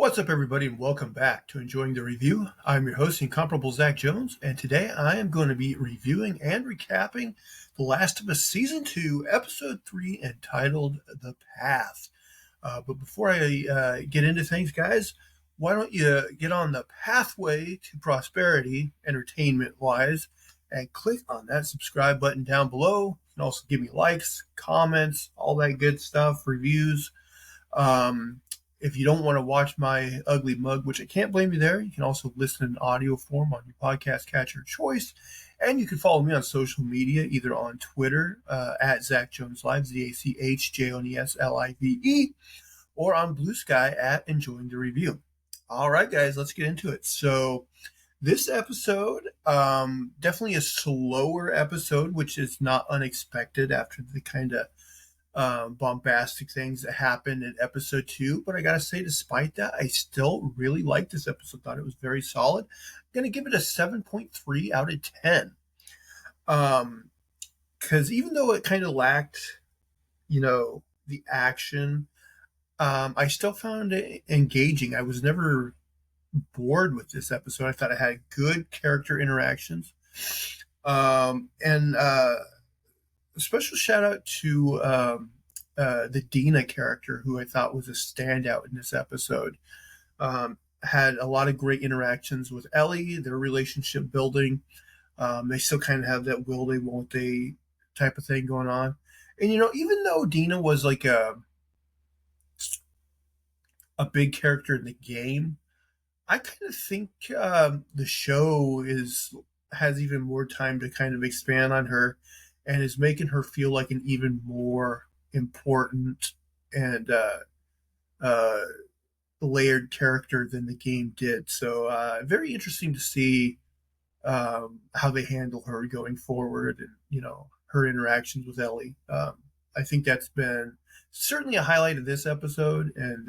What's up, everybody, and welcome back to Enjoying the Review. I'm your host, Incomparable Zach Jones, and today I am going to be reviewing and recapping The Last of Us Season 2, Episode 3, entitled The Path. But before I get into things, guys, why don't you get on the pathway to prosperity, entertainment-wise, and click on that subscribe button down below. You can also give me likes, comments, all that good stuff, reviews. If you don't want to watch my ugly mug, which I can't blame you there, you can also listen in audio form on your podcast catcher of choice. And you can follow me on social media, either on Twitter at Zach Jones Live, ZachJonesLive, or on Blue Sky at Enjoying the Review. All right, guys, let's get into it. So this episode, definitely a slower episode, which is not unexpected after the kind of bombastic things that happened in episode 2. But I gotta say, despite that, I still really liked this episode. Thought it was very solid. I'm gonna give it a 7.3 out of 10. Because even though it kind of lacked, the action, I still found it engaging. I was never bored with this episode. I thought it had good character interactions. And a special shout out to the Dina character, who I thought was a standout in this episode. Had a lot of great interactions with Ellie, their relationship building. They still kind of have that will they, won't they type of thing going on. And, even though Dina was like a big character in the game, I kind of think the show has even more time to kind of expand on her and is making her feel like an even more important and layered character than the game did. So very interesting to see how they handle her going forward, and her interactions with Ellie. I think that's been certainly a highlight of this episode, and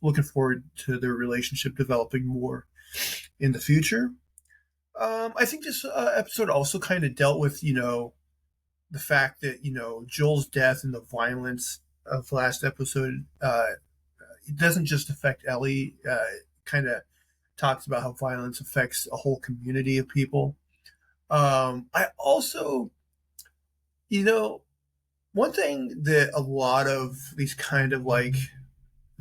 looking forward to their relationship developing more in the future. I think this episode also kind of dealt with, the fact that, Joel's death and the violence of last episode, it doesn't just affect Ellie. It kind of talks about how violence affects a whole community of people. I also, one thing that a lot of these kind of like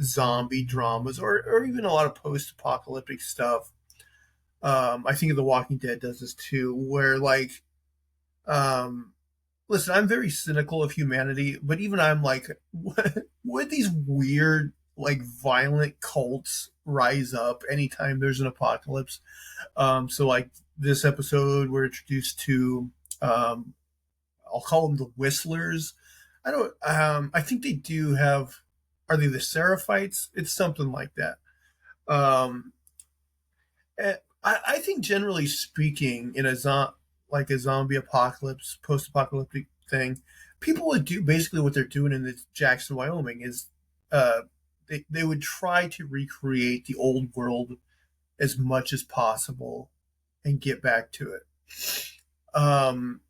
zombie dramas or even a lot of post-apocalyptic stuff, I think The Walking Dead does this too, where like, listen, I'm very cynical of humanity, but even I'm like, would these weird, like violent cults rise up anytime there's an apocalypse? So like this episode, we're introduced to, I'll call them the Whistlers. I don't, I think they do have, are they the Seraphites? It's something like that. Um, I think generally speaking, in a zombie apocalypse, post-apocalyptic thing, people would do basically what they're doing in the Jackson, Wyoming, is they would try to recreate the old world as much as possible and get back to it. And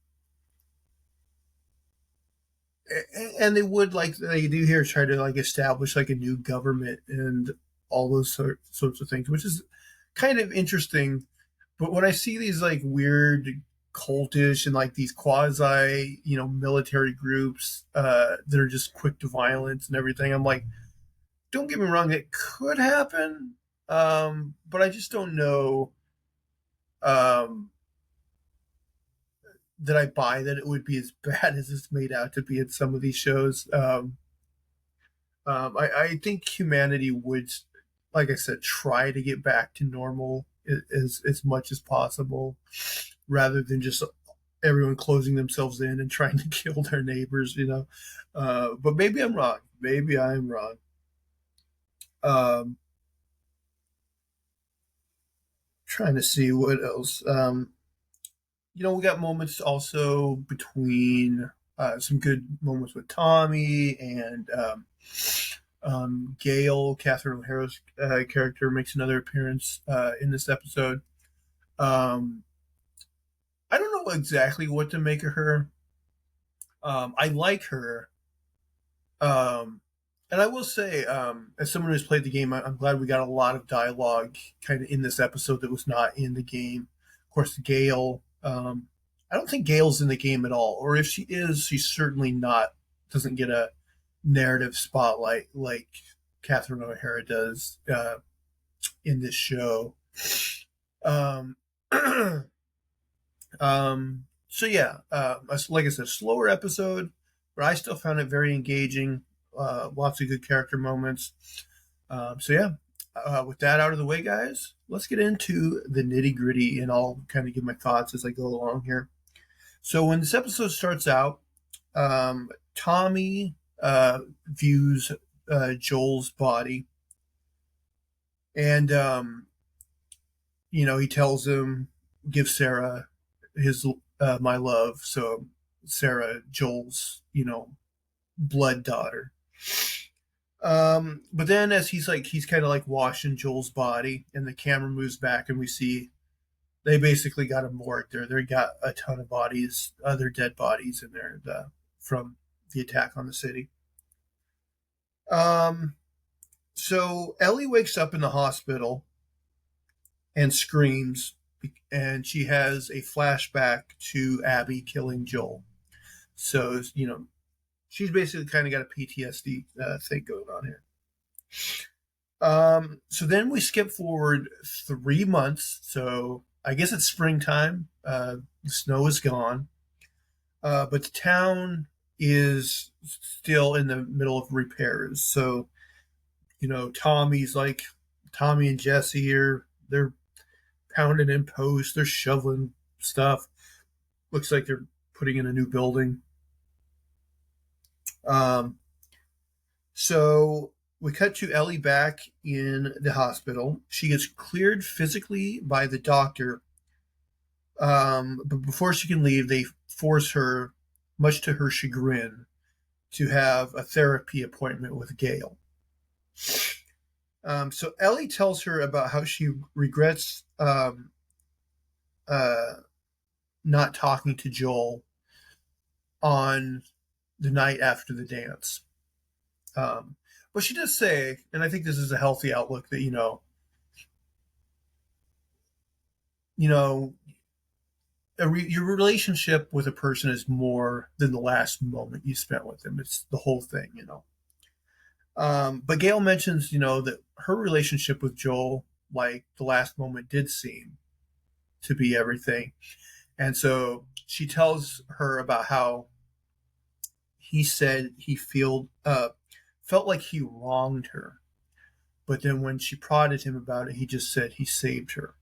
they would, like they do here, try to like establish like a new government and all those sorts of things, which is kind of interesting. But when I see these like weird cultish and like these quasi, military groups that are just quick to violence and everything, I'm like, don't get me wrong, it could happen, but I just don't know that I buy that it would be as bad as it's made out to be in some of these shows. I think humanity would, like I said, try to get back to normal as much as possible, rather than just everyone closing themselves in and trying to kill their neighbors. But maybe I'm wrong. Maybe I'm wrong. Trying to see what else. We got moments also between some good moments with Tommy and Gail. Catherine O'Hara's character makes another appearance in this episode. I don't know exactly what to make of her. I like her. And I will say, as someone who's played the game, I'm glad we got a lot of dialogue kind of in this episode that was not in the game. Of course, Gale. I don't think Gale's in the game at all, or if she is, she's certainly not. Doesn't get a narrative spotlight like Catherine O'Hara does in this show. Um, so yeah, like I said, slower episode, but I still found it very engaging. Lots of good character moments. So yeah, with that out of the way, guys, let's get into the nitty gritty, and I'll kind of give my thoughts as I go along here. So when this episode starts out, Tommy views Joel's body, and he tells him, "Give Sarah his my love." So Sarah, Joel's blood daughter. But then as he's kind of like washing Joel's body, and the camera moves back, and we see they basically got a morgue there. They got a ton of bodies, other dead bodies in there from the attack on the city. Um, so Ellie wakes up in the hospital and screams, and she has a flashback to Abby killing Joel. So she's basically kind of got a PTSD thing going on here. So then we skip forward 3 months. So I guess it's springtime. The snow is gone, but the town is still in the middle of repairs. So Tommy and Jesse they're pounding in posts. They're shoveling stuff. Looks like they're putting in a new building. So we cut to Ellie back in the hospital. She gets cleared physically by the doctor, but before she can leave, they force her, much to her chagrin, to have a therapy appointment with Gail. So Ellie tells her about how she regrets not talking to Joel on the night after the dance. But she does say, and I think this is a healthy outlook, that your relationship with a person is more than the last moment you spent with them. It's the whole thing. But Gail mentions, that her relationship with Joel, like the last moment, did seem to be everything. And so she tells her about how he said he felt like he wronged her. But then when she prodded him about it, he just said he saved her.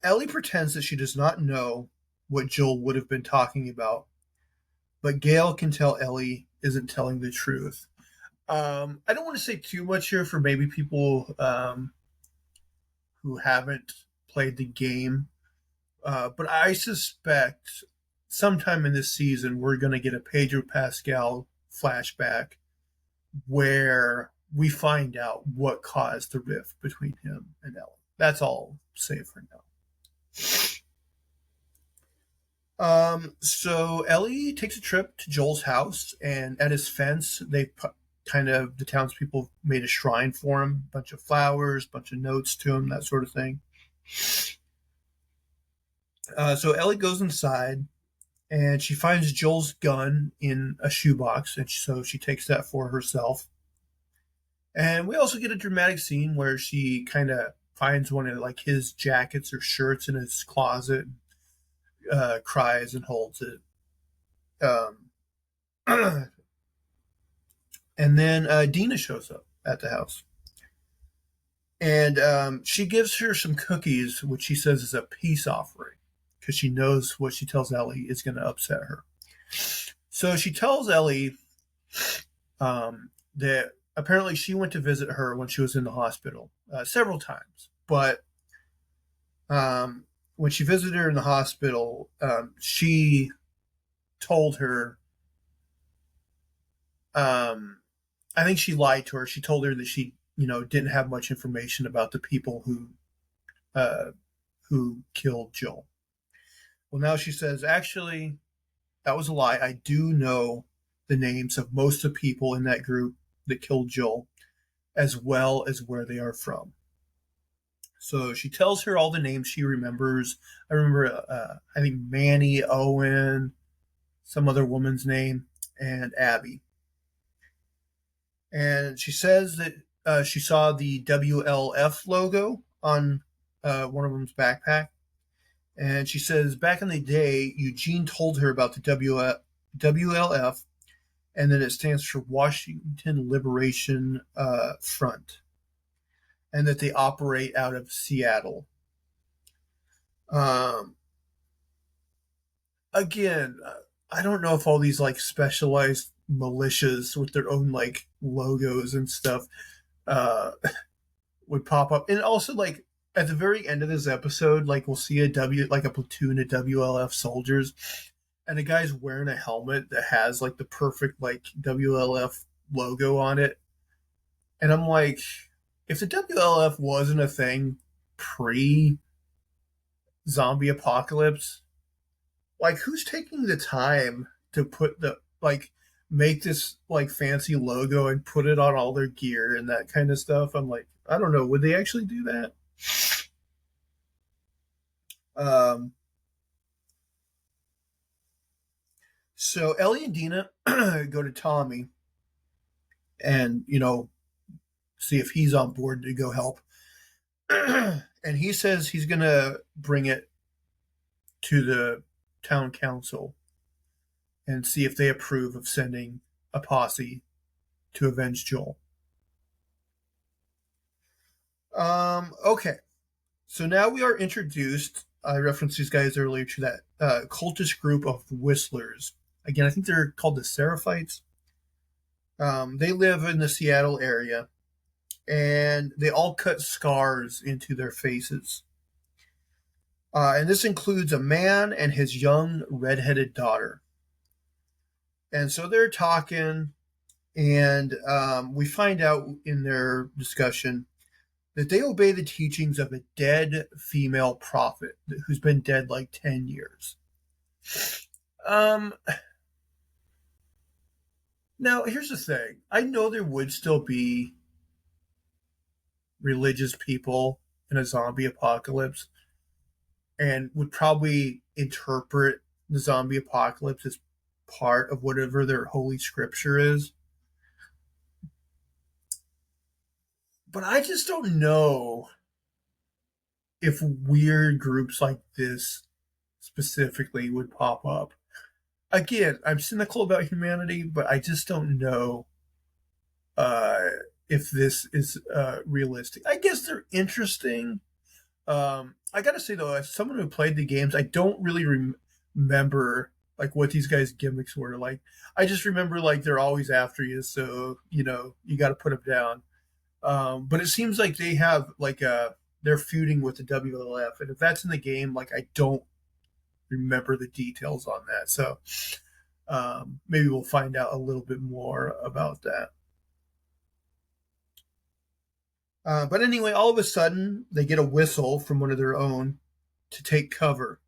Ellie pretends that she does not know what Joel would have been talking about, but Gail can tell Ellie isn't telling the truth. I don't want to say too much here for maybe people who haven't played the game, but I suspect sometime in this season we're going to get a Pedro Pascal flashback where we find out what caused the rift between him and Ellie. That's all I'll say for now. So Ellie takes a trip to Joel's house, and at his fence, the townspeople made a shrine for him, a bunch of flowers, a bunch of notes to him, that sort of thing. So Ellie goes inside, and she finds Joel's gun in a shoebox, and so she takes that for herself. And we also get a dramatic scene where she kind of finds one of like his jackets or shirts in his closet, cries and holds it. And then Dina shows up at the house. And she gives her some cookies, which she says is a peace offering, because she knows what she tells Ellie is going to upset her. So she tells Ellie that apparently she went to visit her when she was in the hospital several times. But when she visited her in the hospital, she told her, I think she lied to her. She told her that she, didn't have much information about the people who killed Joel. Well, now she says, actually, that was a lie. I do know the names of most of the people in that group that killed Joel, as well as where they are from. So she tells her all the names she remembers. I remember, I think Manny, Owen, some other woman's name, and Abby. And she says that she saw the WLF logo on one of them's backpack. And she says back in the day, Eugene told her about the WLF, and that it stands for Washington Liberation Front, and that they operate out of Seattle. Um, Again, I don't know if all these like specialized militias with their own like logos and stuff uh, would pop up, and also like at the very end of this episode, like we'll see a platoon of WLF soldiers, and the guy's wearing a helmet that has like the perfect like WLF logo on it, and I'm like, if the WLF wasn't a thing pre zombie apocalypse, like who's taking the time to put the like make this like fancy logo and put it on all their gear and that kind of stuff? I'm like, I don't know, would they actually do that? um so Ellie and Dina go to Tommy and see if he's on board to go help. And he says he's gonna bring it to the town council and see if they approve of sending a posse to avenge Joel. Okay. So now we are introduced. I referenced these guys earlier to that cultist group of whistlers. Again, I think they're called the Seraphites. They live in the Seattle area, and they all cut scars into their faces. And this includes a man and his young redheaded daughter. And so they're talking, and we find out in their discussion that they obey the teachings of a dead female prophet who's been dead like 10 years. Now, here's the thing. I know there would still be religious people in a zombie apocalypse and would probably interpret the zombie apocalypse as part of whatever their holy scripture is. But I just don't know if weird groups like this specifically would pop up. Again, I'm cynical about humanity, but I just don't know uh, if this is realistic. I guess they're interesting. I gotta say though, as someone who played the games, I don't really remember like what these guys' gimmicks were. Like, I just remember like they're always after you, so you got to put them down. But it seems like they have like they're feuding with the WLF, and if that's in the game, like I don't remember the details on that. So maybe we'll find out a little bit more about that. But anyway, all of a sudden, they get a whistle from one of their own to take cover.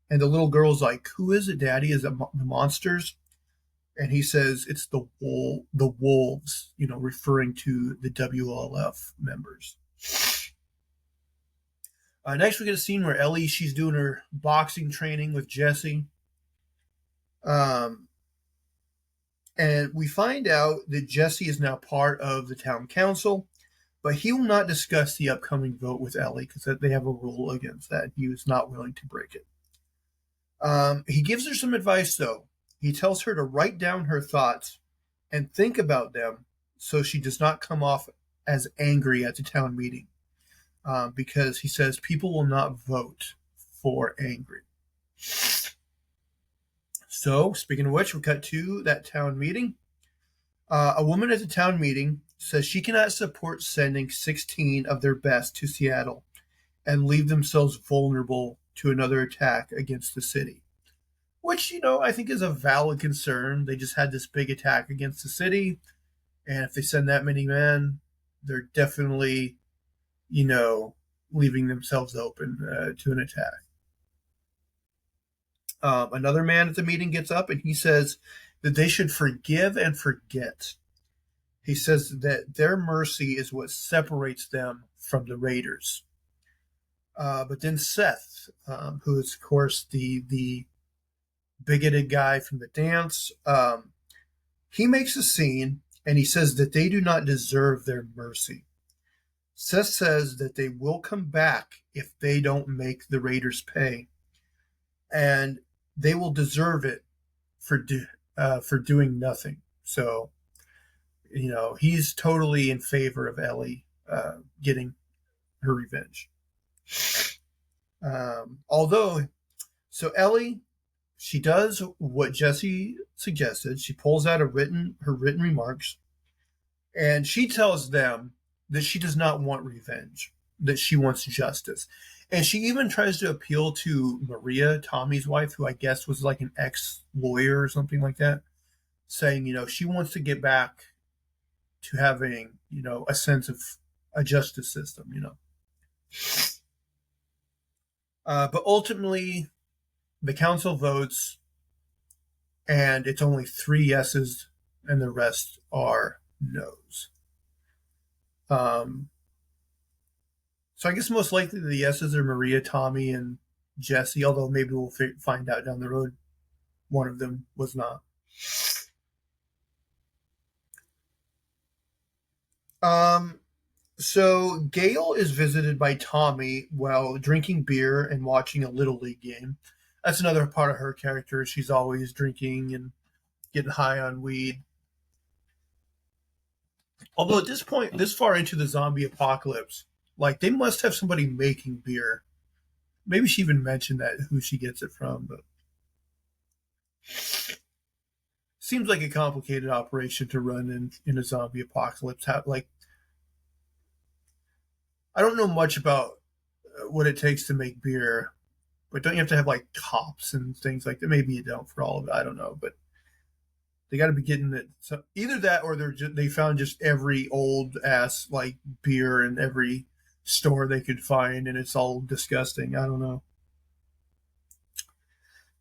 And the little girl's like, "Who is it, Daddy? Is it the monsters?" And he says, "It's the wolves," referring to the WLF members. Next, we get a scene where Ellie, she's doing her boxing training with Jesse. And we find out that Jesse is now part of the town council, but he will not discuss the upcoming vote with Ellie because they have a rule against that. He was not willing to break it. He gives her some advice, though. He tells her to write down her thoughts and think about them so she does not come off as angry at the town meeting. Because he says people will not vote for angry. So, speaking of which, we cut to that town meeting. A woman at the town meeting says she cannot support sending 16 of their best to Seattle and leave themselves vulnerable to another attack against the city. Which, I think is a valid concern. They just had this big attack against the city, and if they send that many men, they're definitely, leaving themselves open to an attack. Another man at the meeting gets up and he says that they should forgive and forget. He says that their mercy is what separates them from the Raiders. But then Seth, who is, of course, the bigoted guy from the dance, he makes a scene and he says that they do not deserve their mercy. Seth says that they will come back if they don't make the Raiders pay, and they will deserve it for doing nothing. So, he's totally in favor of Ellie getting her revenge. So Ellie, she does what Jesse suggested. She pulls out her written remarks, and she tells them that she does not want revenge, that she wants justice. And she even tries to appeal to Maria, Tommy's wife, who I guess was like an ex-lawyer or something like that, saying, she wants to get back to having, a sense of a justice system, But ultimately, the council votes, and it's only 3 yeses, and the rest are no's. So I guess most likely the yeses are Maria, Tommy, and Jesse, although maybe we'll find out down the road one of them was not. So Gail is visited by Tommy while drinking beer and watching a Little League game. That's another part of her character. She's always drinking and getting high on weed. Although at this point, this far into the zombie apocalypse, they must have somebody making beer. Maybe she even mentioned that, who she gets it from, but seems like a complicated operation to run in a zombie apocalypse. I don't know much about what it takes to make beer, but don't you have to have hops and things like that? Maybe you don't for all of it. I don't know, but they got to be getting it. So either that, or they found just every old ass beer in every store they could find, and it's all disgusting. I don't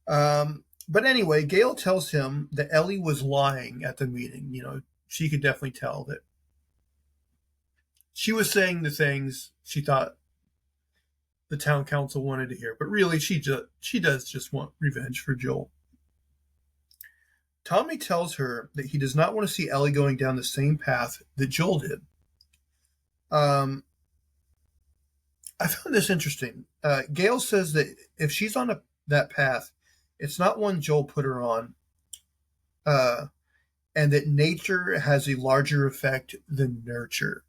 know. But anyway, Gail tells him that Ellie was lying at the meeting. She could definitely tell that she was saying the things she thought the town council wanted to hear, but really she does just want revenge for Joel. Tommy tells her that he does not want to see Ellie going down the same path that Joel did. I found this interesting. Gail says that if she's on that path, it's not one Joel put her on, and that nature has a larger effect than nurture.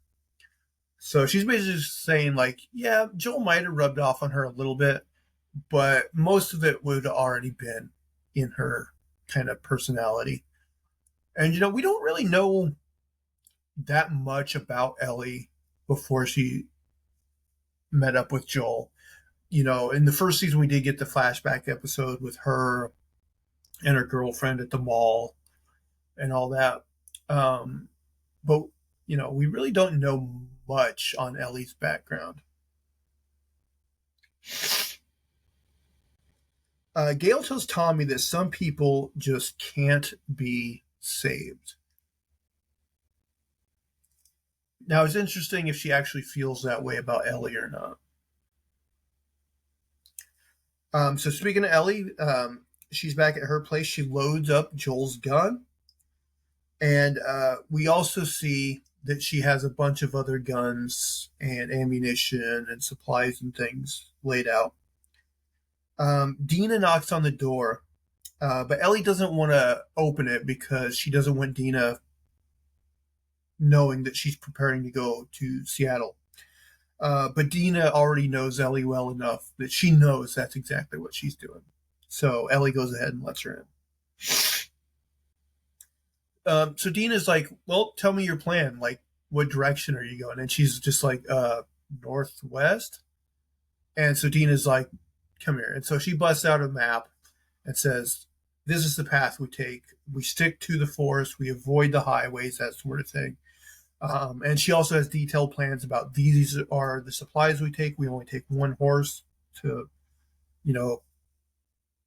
So she's basically saying, yeah, Joel might have rubbed off on her a little bit, but most of it would have already been in her kind of personality. And, we don't really know that much about Ellie before she met up with Joel. In the first season, we did get the flashback episode with her and her girlfriend at the mall and all that. But, we really don't know much on Ellie's background. Gail tells Tommy that some people just can't be saved. Now, it's interesting if she actually feels that way about Ellie or not. So speaking of Ellie, she's back at her place. She loads up Joel's gun. And we also see that she has a bunch of other guns and ammunition and supplies and things laid out. Dina knocks on the door, but Ellie doesn't want to open it because she doesn't want Dina knowing that she's preparing to go to Seattle. But Dina already knows Ellie well enough that she knows that's exactly what she's doing. So Ellie goes ahead and lets her in. So Dina's like, well, tell me your plan. What direction are you going? And she's just like, northwest. And so Dina's like, come here. And so she busts out a map and says, this is the path we take. We stick to the forest. We avoid the highways, that sort of thing. And she also has detailed plans about these are the supplies we take. We only take one horse to,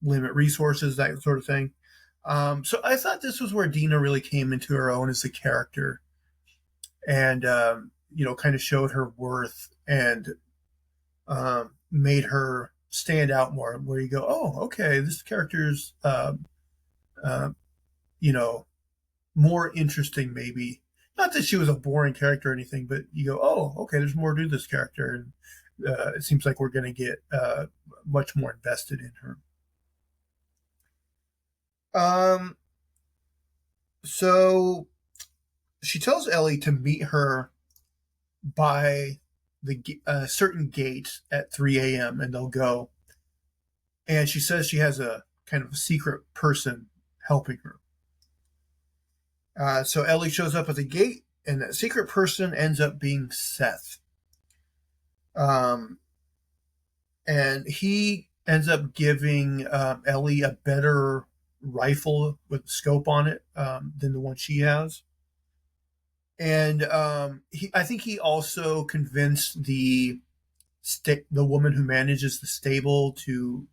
limit resources, that sort of thing. So I thought this was where Dina really came into her own as a character, and kind of showed her worth and made her stand out more. Where you go, oh, okay, this character's uh, you know more interesting, maybe. Not that she was a boring character or anything, but you go, oh, okay, there's more to this character, and it seems like we're going to get much more invested in her. Um, so she tells Ellie to meet her by the certain gate at 3 a.m. and they'll go. And she says she has a kind of a secret person helping her. So Ellie shows up at the gate, and that secret person ends up being Seth. Um, and he ends up giving Ellie a better rifle with a scope on it than the one she has. And I think he also convinced the woman who manages the stable to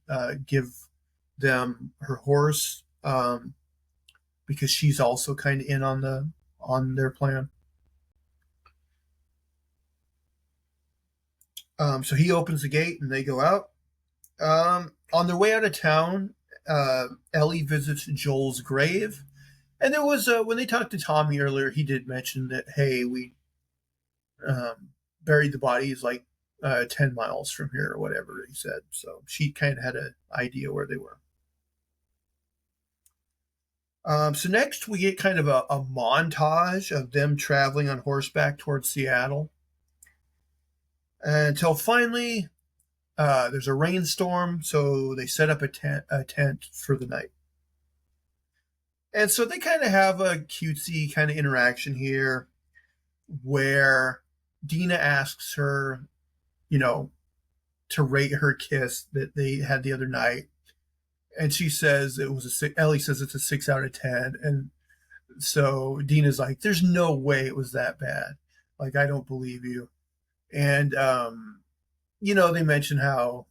give them her horse because she's also kind of in on their plan. So he opens the gate and they go out. On their way out of town, Ellie visits Joel's grave. And there was when they talked to Tommy earlier, he did mention that, hey, we buried the bodies like 10 miles from here or whatever he said. So she kind of had an idea where they were. So next we get kind of a montage of them traveling on horseback towards Seattle until finally there's a rainstorm, so they set up a tent for the night. And so they kind of have a cutesy kind of interaction here where Dina asks her, to rate her kiss that they had the other night. And she says Ellie says it's a 6 out of 10. And so Dina's like, there's no way it was that bad. Like, I don't believe you. And, they mention how,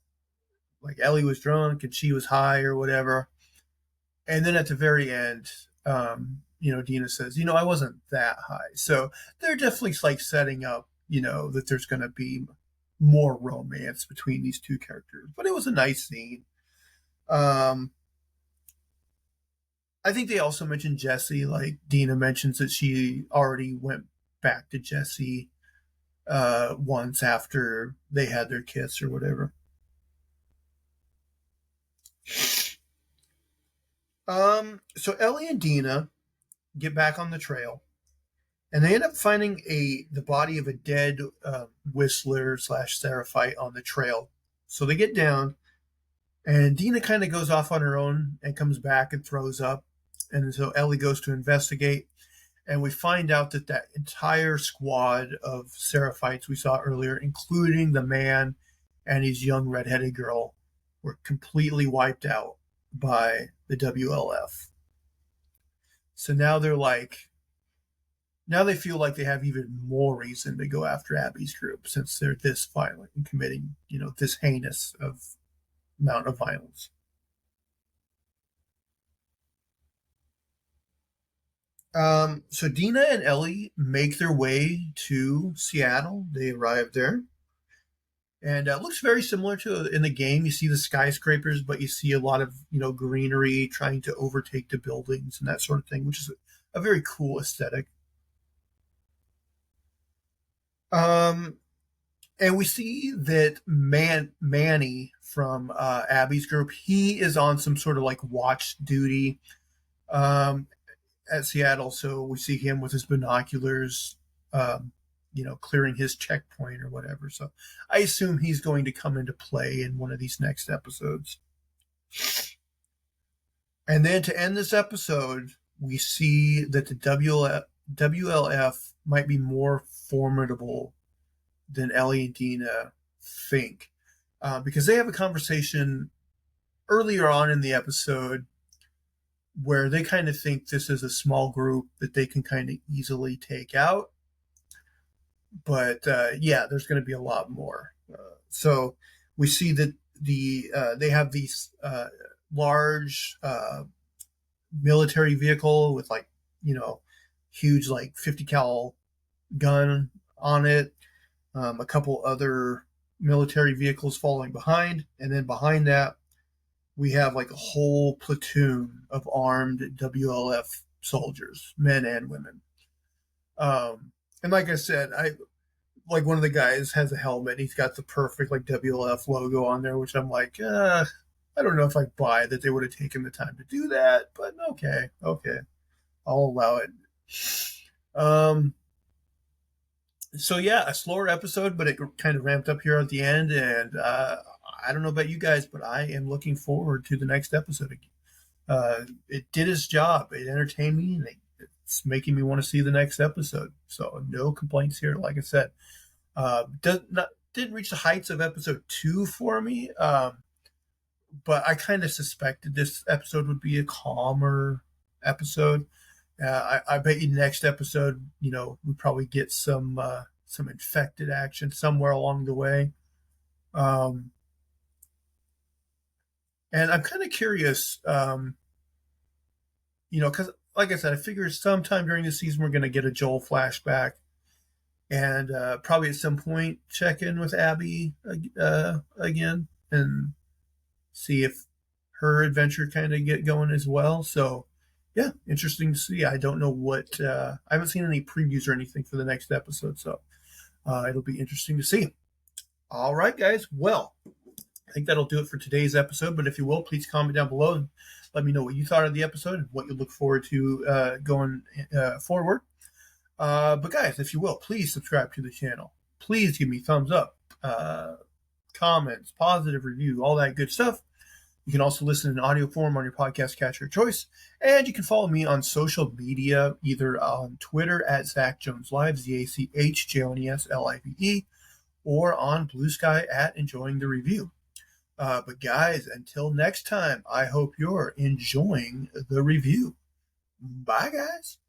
like, Ellie was drunk and she was high or whatever. And then at the very end, Dina says, I wasn't that high. So they're definitely like setting up, that there's going to be more romance between these two characters. But it was a nice scene. I think they also mentioned Jesse. Like Dina mentions that she already went back to Jesse once after they had their kiss or whatever. So Ellie and Dina get back on the trail, and they end up finding the body of a dead Whistler / Seraphite on the trail. So they get down, and Dina kind of goes off on her own and comes back and throws up. And so Ellie goes to investigate, and we find out that entire squad of Seraphites we saw earlier, including the man and his young redheaded girl, were completely wiped out by the WLF. So now now they feel like they have even more reason to go after Abby's group since they're this violent and committing, this heinous amount of violence. So Dina and Ellie make their way to Seattle. They arrive there. And it looks very similar to in the game. You see the skyscrapers, but you see a lot of, greenery trying to overtake the buildings and that sort of thing, which is a very cool aesthetic. And we see that Manny from Abby's group, he is on some sort of like watch duty at Seattle. So we see him with his binoculars, clearing his checkpoint or whatever. So I assume he's going to come into play in one of these next episodes. And then to end this episode, we see that the WLF might be more formidable than Ellie and Dina think. Because they have a conversation earlier on in the episode where they kind of think this is a small group that they can kind of easily take out. But there's going to be a lot more. So we see that they have these large military vehicle with like, huge like 50 cal gun on it. A couple other military vehicles following behind, and then behind that we have like a whole platoon of armed WLF soldiers, men and women. And like I said, I like one of the guys has a helmet. He's got the perfect like WLF logo on there, which I'm like, I don't know if I buy that they would have taken the time to do that, but okay, I'll allow it. Um, so yeah, a slower episode, but it kind of ramped up here at the end, and I don't know about you guys, but I am looking forward to the next episode. It did its job. It entertained me, and it's making me want to see the next episode. So no complaints here. Like I said, didn't reach the heights of episode 2 for me, but I kind of suspected this episode would be a calmer episode. I bet you next episode, we probably get some infected action somewhere along the way. Um, and I'm kind of curious, because like I said, I figured sometime during the season we're going to get a Joel flashback, and probably at some point check in with Abby again and see if her adventure kind of get going as well. So yeah, interesting to see. I don't know what I haven't seen any previews or anything for the next episode, so it'll be interesting to see. All right, guys. Well, I think that'll do it for today's episode. But if you will, please comment down below and let me know what you thought of the episode and what you look forward to going forward. But guys, if you will, please subscribe to the channel. Please give me thumbs up, comments, positive review, all that good stuff. You can also listen in audio form on your podcast catcher of choice. And you can follow me on social media, either on Twitter at Zach Jones Live, ZachJonesLive, or on Blue Sky at Enjoying the Review. But guys, until next time, I hope you're enjoying the review. Bye, guys.